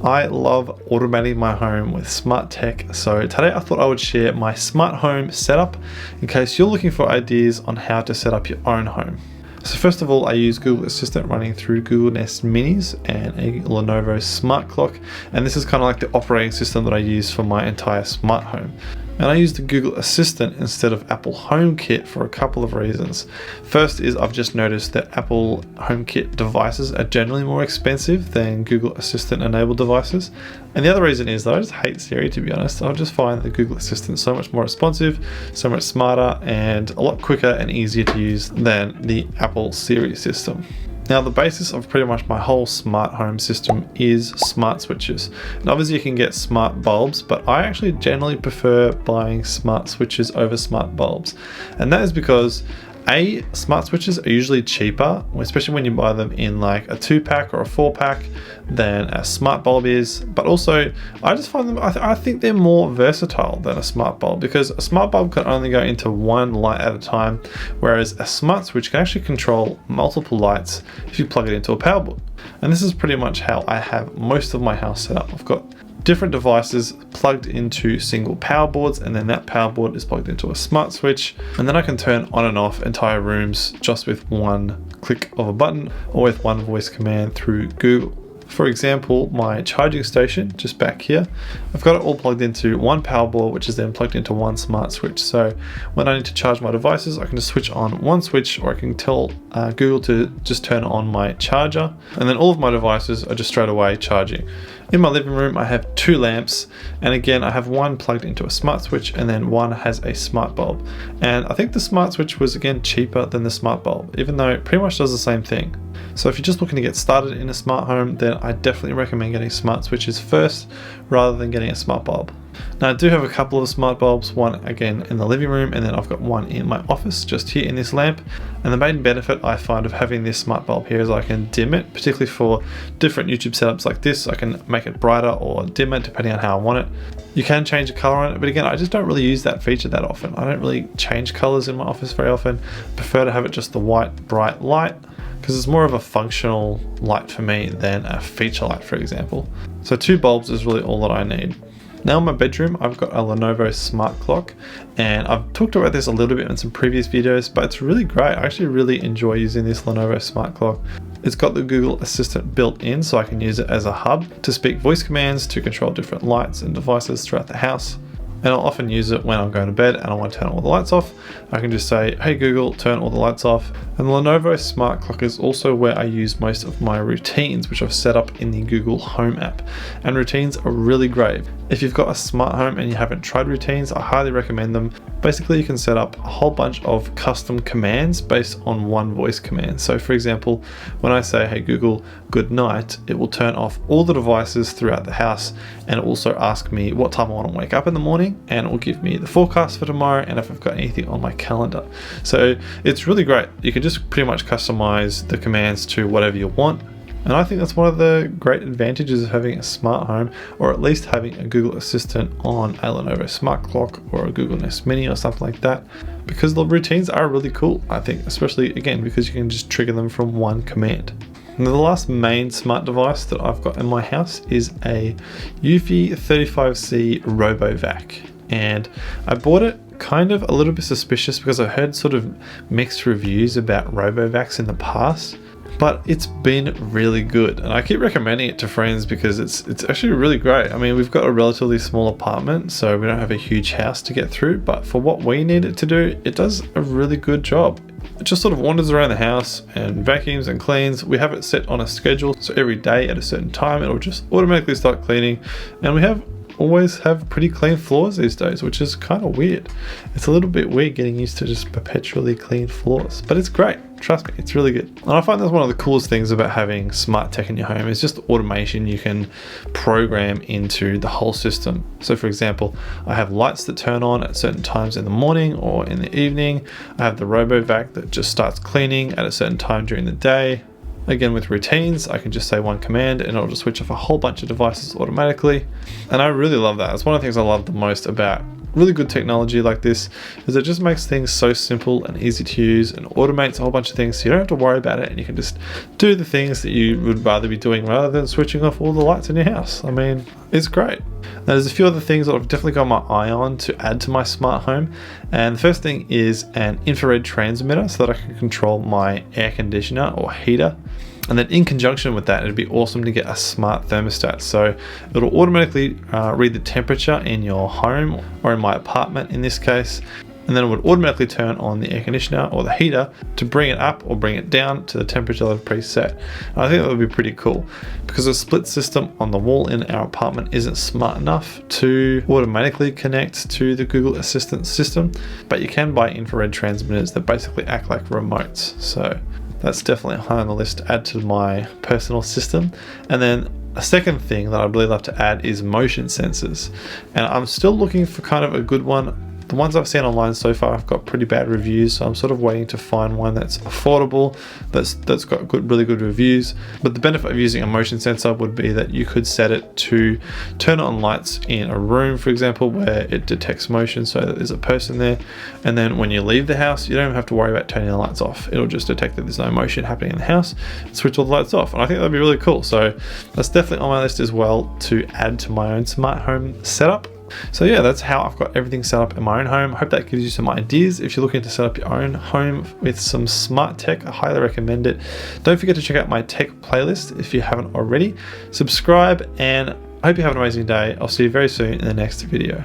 I love automating my home with smart tech, so today I thought I would share my smart home setup in case you're looking for ideas on how to set up your own home. So first of all, I use Google Assistant running through Google Nest Minis and a Lenovo Smart Clock, and this is kind of like the operating system that I use for my entire smart home. And I use the Google Assistant instead of Apple HomeKit for a couple of reasons. First is I've just noticed that Apple HomeKit devices are generally more expensive than Google Assistant enabled devices. And the other reason is that I just hate Siri, to be honest. I just find the Google Assistant so much more responsive, so much smarter, and a lot quicker and easier to use than the Apple Siri system. Now, the basis of pretty much my whole smart home system is smart switches. And obviously you can get smart bulbs, but I actually generally prefer buying smart switches over smart bulbs. And that is because smart switches are usually cheaper, especially when you buy them in like a 2-pack or a 4-pack than a smart bulb is. But also, I just find them, I think they're more versatile than a smart bulb, because a smart bulb can only go into one light at a time, whereas a smart switch can actually control multiple lights if you plug it into a power board. And this is pretty much how I have most of my house set up. I've got different devices plugged into single power boards, and then that power board is plugged into a smart switch, and then I can turn on and off entire rooms just with one click of a button or with one voice command through Google. For example, my charging station just back here, I've got it all plugged into one power board, which is then plugged into one smart switch. So when I need to charge my devices, I can just switch on one switch, or I can tell Google to just turn on my charger, and then all of my devices are just straight away charging. In my living room, I have 2 lamps, and again, I have one plugged into a smart switch, and then one has a smart bulb. And I think the smart switch was again cheaper than the smart bulb, even though it pretty much does the same thing. So if you're just looking to get started in a smart home, then I definitely recommend getting smart switches first rather than getting a smart bulb. Now, I do have a couple of smart bulbs, one again in the living room, and then I've got one in my office just here in this lamp. And the main benefit I find of having this smart bulb here is I can dim it, particularly for different YouTube setups like this. I can make it brighter or dim it depending on how I want it. You can change the color on it, but again, I just don't really use that feature that often. I don't really change colors in my office very often. I prefer to have it just the white bright light, because it's more of a functional light for me than a feature light, for example. So 2 bulbs is really all that I need. Now in my bedroom, I've got a Lenovo Smart Clock, and I've talked about this a little bit in some previous videos, but it's really great. I actually really enjoy using this Lenovo Smart Clock. It's got the Google Assistant built in, so I can use it as a hub to speak voice commands to control different lights and devices throughout the house. And I'll often use it when I'm going to bed and I want to turn all the lights off. I can just say, hey Google, turn all the lights off. And the Lenovo Smart Clock is also where I use most of my routines, which I've set up in the Google Home app. And routines are really great. If you've got a smart home and you haven't tried routines, I highly recommend them. Basically, you can set up a whole bunch of custom commands based on one voice command. So for example, when I say, hey Google, good night, it will turn off all the devices throughout the house, and it will also ask me what time I want to wake up in the morning, and it will give me the forecast for tomorrow and if I've got anything on my calendar. So it's really great. You can just pretty much customize the commands to whatever you want. And I think that's one of the great advantages of having a smart home, or at least having a Google Assistant on a Lenovo Smart Clock or a Google Nest Mini or something like that, because the routines are really cool, I think, especially again because you can just trigger them from one command. Now, the last main smart device that I've got in my house is a Eufy 35C RoboVac, and I bought it kind of a little bit suspicious because I've heard sort of mixed reviews about RoboVacs in the past. But it's been really good, and I keep recommending it to friends because it's actually really great. I mean, we've got a relatively small apartment, so we don't have a huge house to get through, but for what we need it to do, it does a really good job. It just sort of wanders around the house and vacuums and cleans. We have it set on a schedule, so every day at a certain time, it'll just automatically start cleaning, and we always have pretty clean floors these days, which is kind of weird. It's a little bit weird getting used to just perpetually clean floors, but it's great. Trust me, it's really good. And I find that's one of the coolest things about having smart tech in your home is just automation you can program into the whole system. So for example, I have lights that turn on at certain times in the morning or in the evening. I have the RoboVac that just starts cleaning at a certain time during the day. Again, with routines, I can just say one command and it'll just switch off a whole bunch of devices automatically. And I really love that. It's one of the things I love the most about really good technology like this is it just makes things so simple and easy to use and automates a whole bunch of things, so you don't have to worry about it and you can just do the things that you would rather be doing rather than switching off all the lights in your house. I mean, it's great. Now, there's a few other things that I've definitely got my eye on to add to my smart home, and the first thing is an infrared transmitter so that I can control my air conditioner or heater. And then in conjunction with that, it'd be awesome to get a smart thermostat. So it'll automatically read the temperature in your home or in my apartment in this case. And then it would automatically turn on the air conditioner or the heater to bring it up or bring it down to the temperature that I've preset. And I think that would be pretty cool because the split system on the wall in our apartment isn't smart enough to automatically connect to the Google Assistant system, but you can buy infrared transmitters that basically act like remotes. So that's definitely high on the list to add to my personal system. And then a second thing that I'd really love to add is motion sensors. And I'm still looking for kind of a good one. The ones I've seen online so far have got pretty bad reviews, so I'm sort of waiting to find one that's affordable, that's got really good reviews. But the benefit of using a motion sensor would be that you could set it to turn on lights in a room, for example, where it detects motion so that there's a person there. And then when you leave the house, you don't even have to worry about turning the lights off. It'll just detect that there's no motion happening in the house and switch all the lights off. And I think that'd be really cool. So that's definitely on my list as well to add to my own smart home setup. So yeah, that's how I've got everything set up in my own home. Hope that gives you some ideas. If you're looking to set up your own home with some smart tech, I highly recommend it. Don't forget to check out my tech playlist if you haven't already. Subscribe, and I hope you have an amazing day. I'll see you very soon in the next video.